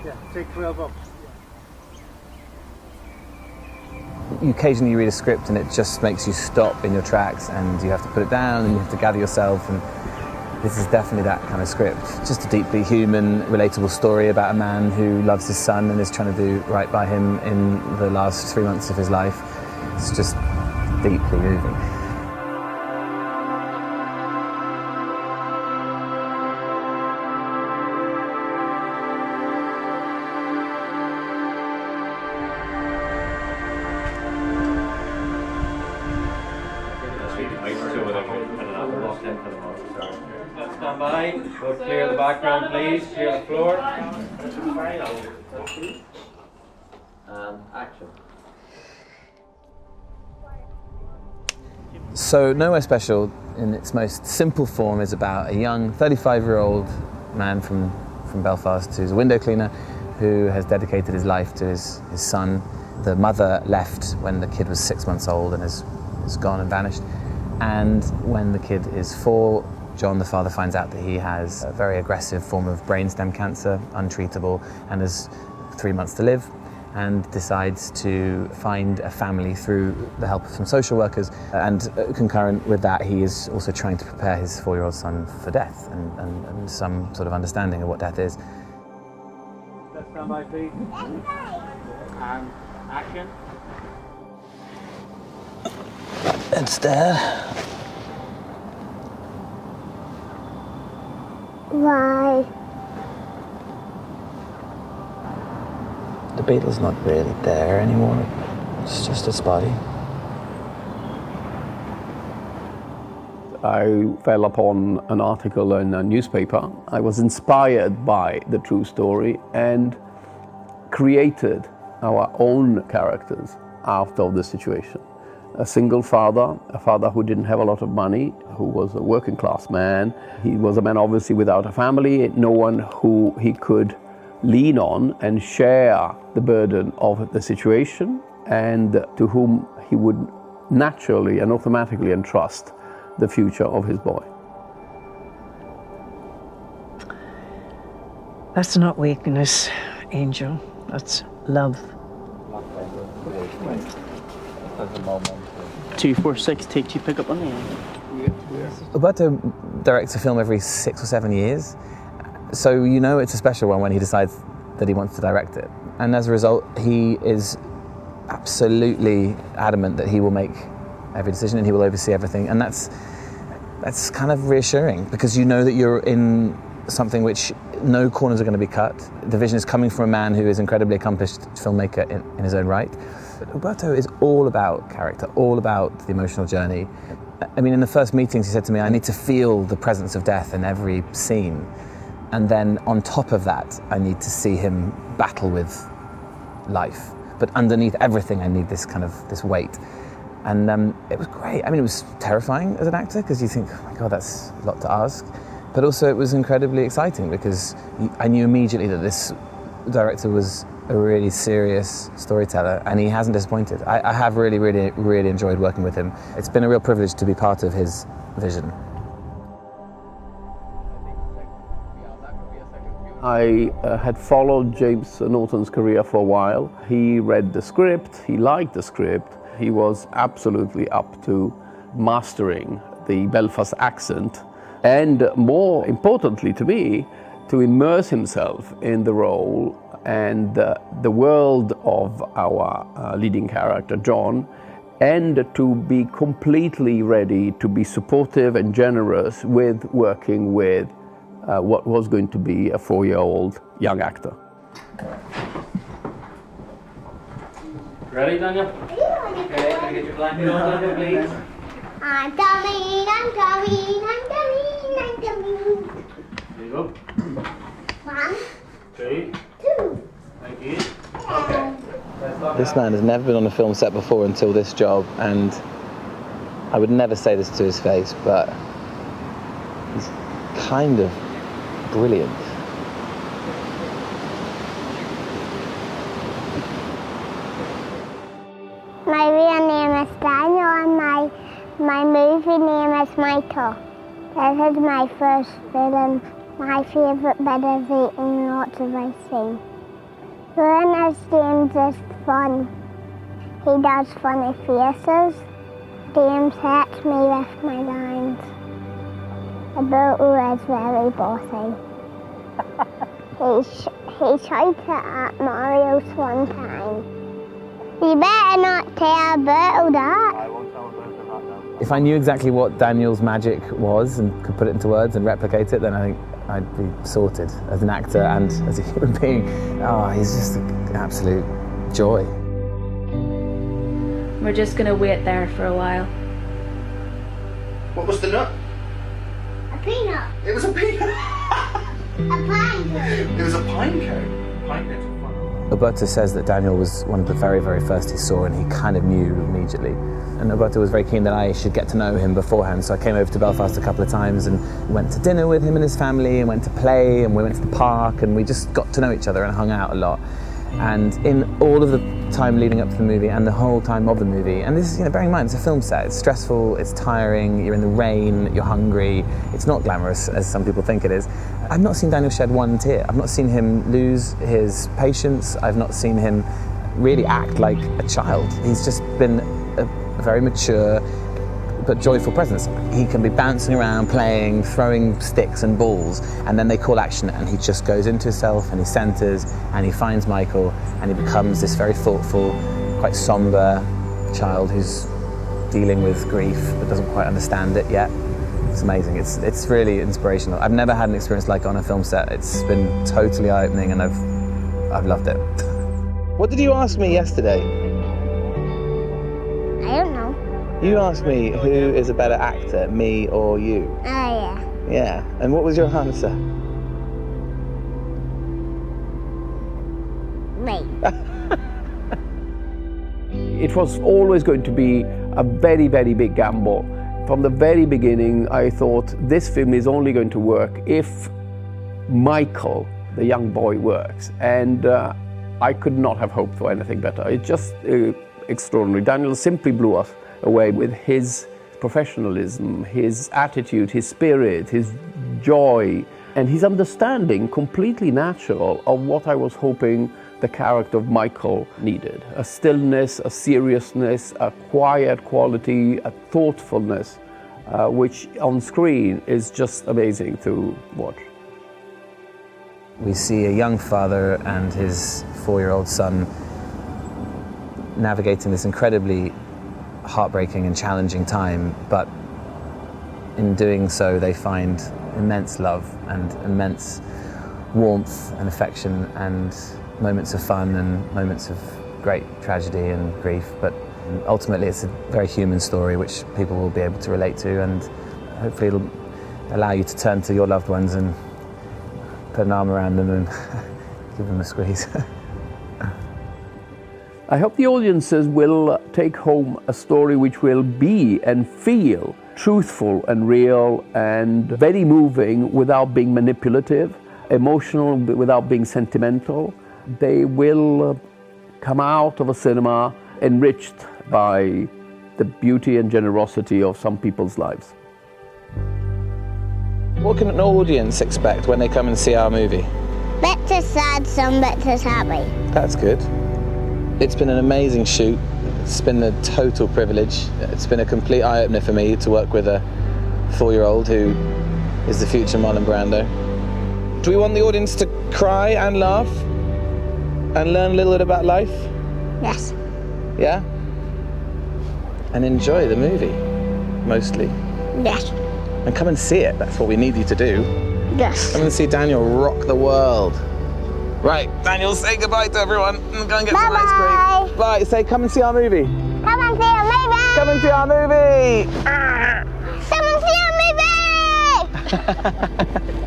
Yeah, take 12 up. You occasionally read a script and it just makes you stop in your tracks and you have to put it down and you have to gather yourself, and this is definitely that kind of script. Just a deeply human, relatable story about a man who loves his son and is trying to do right by him in the last 3 months of his life. It's just deeply moving. Stand by. Go clear the background, please. Clear the floor. And action. So Nowhere Special, in its most simple form, is about a young 35-year-old man from Belfast who's a window cleaner who has dedicated his life to his son. The mother left when the kid was 6 months old and has gone and vanished. And when the kid is 4, John, the father, finds out that he has a very aggressive form of brainstem cancer, untreatable, and has 3 months to live, and decides to find a family through the help of some social workers. And concurrent with that, he is also trying to prepare his 4-year-old son for death and some sort of understanding of what death is. Let's stand by, please. And action. It's there. Why? The beetle's not really there anymore. It's just its body. I fell upon an article in a newspaper. I was inspired by the true story and created our own characters out of the situation. A single father, a father who didn't have a lot of money, who was a working class man. He was a man obviously without a family, no one who he could lean on and share the burden of the situation, and to whom he would naturally and automatically entrust the future of his boy. That's not weakness, Angel. That's love. 246, take 2, pick up on the end. Roberto directs a film every 6 or 7 years, so you know it's a special one when he decides that he wants to direct it. And as a result, he is absolutely adamant that he will make every decision and he will oversee everything. And that's kind of reassuring, because you know that you're in something which no corners are going to be cut. The vision is coming from a man who is an incredibly accomplished filmmaker in his own right. But Roberto is all about character, all about the emotional journey. I mean, in the first meetings he said to me, I need to feel the presence of death in every scene. And then on top of that, I need to see him battle with life. But underneath everything, I need this kind of, this weight. And it was great. I mean, it was terrifying as an actor, because you think, oh my God, that's a lot to ask. But also it was incredibly exciting, because I knew immediately that this director was a really serious storyteller, and he hasn't disappointed. I have really, really, really enjoyed working with him. It's been a real privilege to be part of his vision. I had followed James Norton's career for a while. He read the script, he liked the script, he was absolutely up to mastering the Belfast accent, and more importantly to me, to immerse himself in the role and the world of our leading character, John, and to be completely ready to be supportive and generous with working with what was going to be a 4-year-old young actor. Ready, Daniel? Okay, can I get your blanket on, Daniel, please? I'm coming, I'm coming, I'm coming, I'm coming. There you go. 1, 3, 2. thank you. Okay. This man has never been on a film set before until this job, and I would never say this to his face, but he's kind of brilliant. My real name is Daniel and my movie name is Michael. This is my first film. My favourite bit is eating lots of ice cream. Ernest James is fun. He does funny faces. James hits me with my lines. Alberto is very bossy. He shouted at Marius one time. You better not tell Alberto that. I won't tell Alberto that now. If I knew exactly what Daniel's magic was and could put it into words and replicate it, then I think I'd be sorted as an actor and as a human being. Oh, he's just an absolute joy. We're just going to wait there for a while. What was the nut? A peanut. It was a peanut. A pine cone. It was a pine cone. Pine cones are fun. Alberto says that Daniel was one of the very, very first he saw, and he kind of knew immediately. And Alberto was very keen that I should get to know him beforehand, so I came over to Belfast a couple of times and went to dinner with him and his family, and went to play, and we went to the park, and we just got to know each other and hung out a lot. And in all of the time leading up to the movie and the whole time of the movie, and this is, bearing in mind, it's a film set, it's stressful, it's tiring, you're in the rain, you're hungry, it's not glamorous as some people think it is. I've not seen Daniel shed one tear. I've not seen him lose his patience. I've not seen him really act like a child. He's just been a very mature but joyful presence. He can be bouncing around, playing, throwing sticks and balls, and then they call action and he just goes into himself and he centres and he finds Michael and he becomes this very thoughtful, quite sombre child who's dealing with grief but doesn't quite understand it yet. It's amazing. It's really inspirational. I've never had an experience like it on a film set. It's been totally eye-opening and I've loved it. What did you ask me yesterday? I don't know. You asked me who is a better actor, me or you. Oh, yeah. Yeah, and what was your answer? Me. It was always going to be a very, very big gamble. From the very beginning, I thought this film is only going to work if Michael, the young boy, works. And I could not have hoped for anything better. It's just extraordinary. Daniel simply blew us away with his professionalism, his attitude, his spirit, his joy, and his understanding, completely natural, of what I was hoping the character of Michael needed. A stillness, a seriousness, a quiet quality, a thoughtfulness, which on screen is just amazing to watch. We see a young father and his 4-year-old son navigating this incredibly heartbreaking and challenging time, but in doing so they find immense love and immense warmth and affection and moments of fun and moments of great tragedy and grief, but ultimately it's a very human story which people will be able to relate to, and hopefully it'll allow you to turn to your loved ones and put an arm around them and give them a squeeze. I hope the audiences will take home a story which will be and feel truthful and real and very moving without being manipulative, emotional without being sentimental. They will come out of a cinema enriched by the beauty and generosity of some people's lives. What can an audience expect when they come and see our movie? Bits are sad, some bits are happy. That's good. It's been an amazing shoot. It's been a total privilege. It's been a complete eye-opener for me to work with a 4-year-old who is the future Marlon Brando. Do we want the audience to cry and laugh and learn a little bit about life? Yes. Yeah? And enjoy the movie, mostly. Yes. And come and see it. That's what we need you to do. Yes. Come and see Daniel rock the world. Right, Daniel, say goodbye to everyone and go and get some ice cream. Bye. Say, come and see our movie. Come and see our movie. Come and see our movie. Come and see our movie.